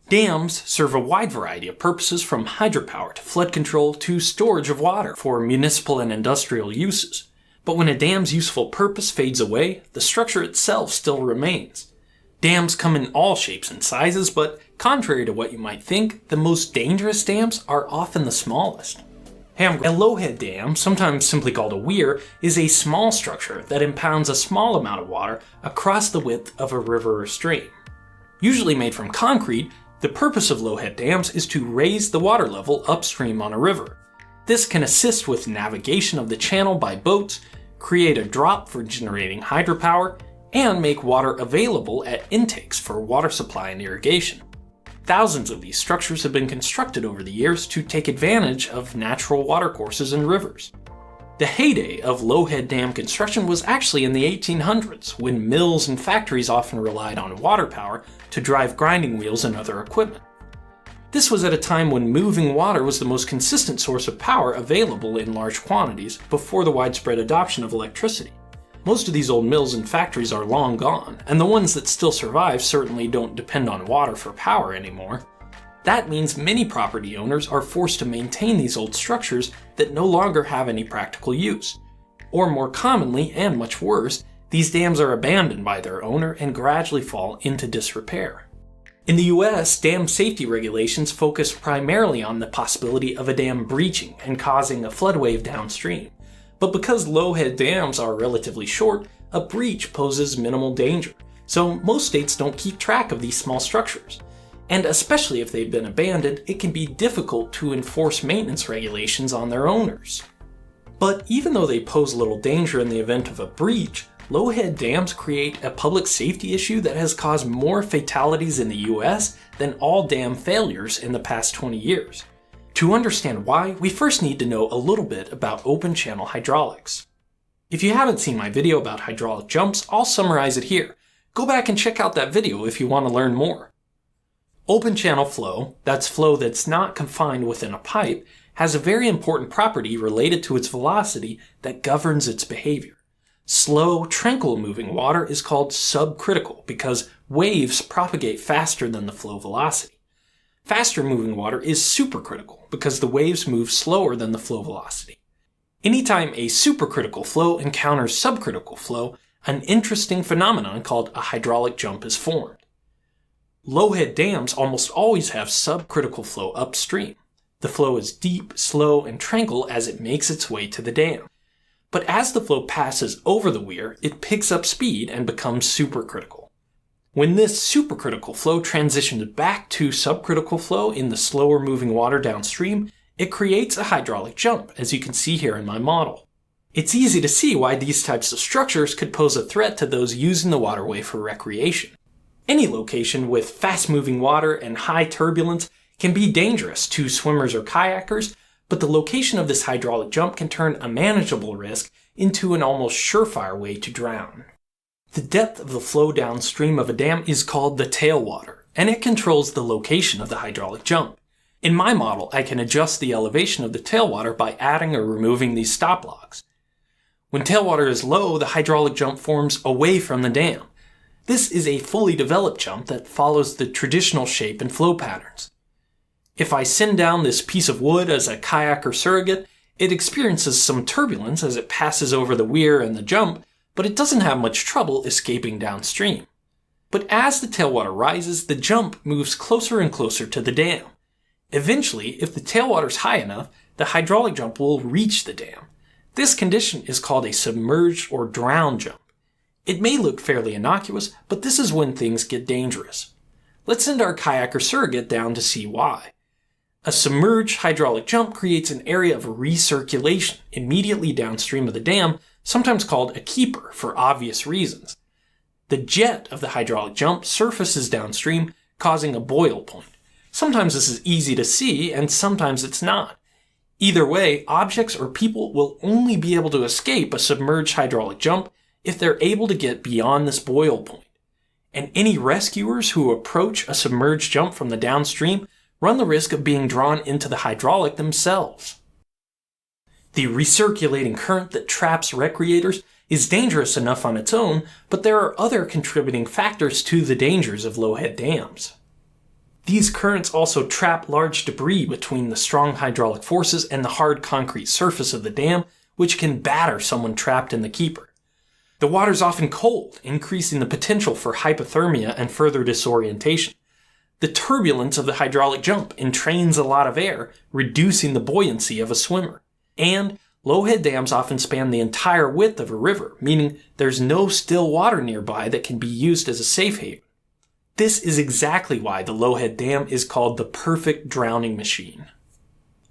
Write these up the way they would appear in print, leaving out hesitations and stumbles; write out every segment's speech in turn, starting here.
Dams serve a wide variety of purposes, from hydropower to flood control to storage of water for municipal and industrial uses. But when a dam's useful purpose fades away, the structure itself still remains. Dams come in all shapes and sizes, but contrary to what you might think, the most dangerous dams are often the smallest. A lowhead dam, sometimes simply called a weir, is a small structure that impounds a small amount of water across the width of a river or stream. Usually made from concrete, the purpose of lowhead dams is to raise the water level upstream on a river. This can assist with navigation of the channel by boats, create a drop for generating hydropower, and make water available at intakes for water supply and irrigation. Thousands of these structures have been constructed over the years to take advantage of natural watercourses and rivers. The heyday of lowhead dam construction was actually in the 1800s, when mills and factories often relied on water power to drive grinding wheels and other equipment. This was at a time when moving water was the most consistent source of power available in large quantities before the widespread adoption of electricity. Most of these old mills and factories are long gone, and the ones that still survive certainly don't depend on water for power anymore. That means many property owners are forced to maintain these old structures that no longer have any practical use. Or more commonly, and much worse, these dams are abandoned by their owner and gradually fall into disrepair. In the US, dam safety regulations focus primarily on the possibility of a dam breaching and causing a flood wave downstream. But because lowhead dams are relatively short, a breach poses minimal danger, so most states don't keep track of these small structures. And especially if they've been abandoned, it can be difficult to enforce maintenance regulations on their owners. But even though they pose little danger in the event of a breach, lowhead dams create a public safety issue that has caused more fatalities in the US than all dam failures in the past 20 years. To understand why, we first need to know a little bit about open channel hydraulics. If you haven't seen my video about hydraulic jumps, I'll summarize it here. Go back and check out that video if you want to learn more. Open channel flow, that's flow that's not confined within a pipe, has a very important property related to its velocity that governs its behavior. Slow, tranquil moving water is called subcritical because waves propagate faster than the flow velocity. Faster moving water is supercritical because the waves move slower than the flow velocity. Anytime a supercritical flow encounters subcritical flow, an interesting phenomenon called a hydraulic jump is formed. Lowhead dams almost always have subcritical flow upstream. The flow is deep, slow, and tranquil as it makes its way to the dam. But as the flow passes over the weir, it picks up speed and becomes supercritical. When this supercritical flow transitions back to subcritical flow in the slower moving water downstream, it creates a hydraulic jump, as you can see here in my model. It's easy to see why these types of structures could pose a threat to those using the waterway for recreation. Any location with fast-moving water and high turbulence can be dangerous to swimmers or kayakers, but the location of this hydraulic jump can turn a manageable risk into an almost surefire way to drown. The depth of the flow downstream of a dam is called the tailwater, and it controls the location of the hydraulic jump. In my model, I can adjust the elevation of the tailwater by adding or removing these stop logs. When tailwater is low, the hydraulic jump forms away from the dam. This is a fully developed jump that follows the traditional shape and flow patterns. If I send down this piece of wood as a kayaker surrogate, it experiences some turbulence as it passes over the weir and the jump, but it doesn't have much trouble escaping downstream. But as the tailwater rises, the jump moves closer and closer to the dam. Eventually, if the tailwater is high enough, the hydraulic jump will reach the dam. This condition is called a submerged or drown jump. It may look fairly innocuous, but this is when things get dangerous. Let's send our kayaker surrogate down to see why. A submerged hydraulic jump creates an area of recirculation immediately downstream of the dam, sometimes called a keeper for obvious reasons. The jet of the hydraulic jump surfaces downstream, causing a boil point. Sometimes this is easy to see, and sometimes it's not. Either way, objects or people will only be able to escape a submerged hydraulic jump if they're able to get beyond this boil point. And any rescuers who approach a submerged jump from the downstream run the risk of being drawn into the hydraulic themselves. The recirculating current that traps recreators is dangerous enough on its own, but there are other contributing factors to the dangers of lowhead dams. These currents also trap large debris between the strong hydraulic forces and the hard concrete surface of the dam, which can batter someone trapped in the keeper. The water's often cold, increasing the potential for hypothermia and further disorientation. The turbulence of the hydraulic jump entrains a lot of air, reducing the buoyancy of a swimmer. And low-head dams often span the entire width of a river, meaning there's no still water nearby that can be used as a safe haven. This is exactly why the Low-Head Dam is called the perfect drowning machine.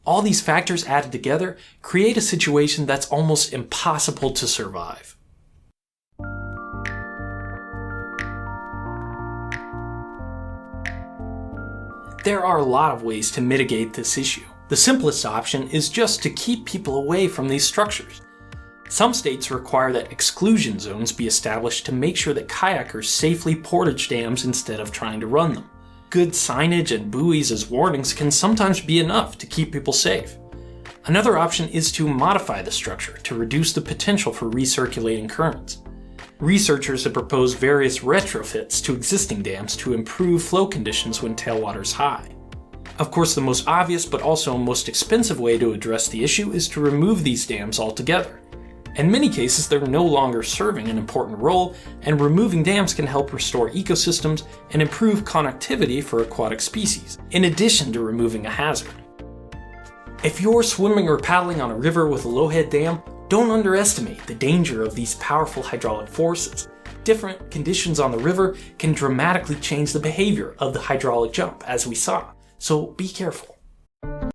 All these factors added together create a situation that's almost impossible to survive. There are a lot of ways to mitigate this issue. The simplest option is just to keep people away from these structures. Some states require that exclusion zones be established to make sure that kayakers safely portage dams instead of trying to run them. Good signage and buoys as warnings can sometimes be enough to keep people safe. Another option is to modify the structure to reduce the potential for recirculating currents. Researchers have proposed various retrofits to existing dams to improve flow conditions when tailwater is high. Of course, the most obvious but also most expensive way to address the issue is to remove these dams altogether. In many cases, they're no longer serving an important role, and removing dams can help restore ecosystems and improve connectivity for aquatic species, in addition to removing a hazard. If you're swimming or paddling on a river with a low-head dam, don't underestimate the danger of these powerful hydraulic forces. Different conditions on the river can dramatically change the behavior of the hydraulic jump, as we saw, so be careful.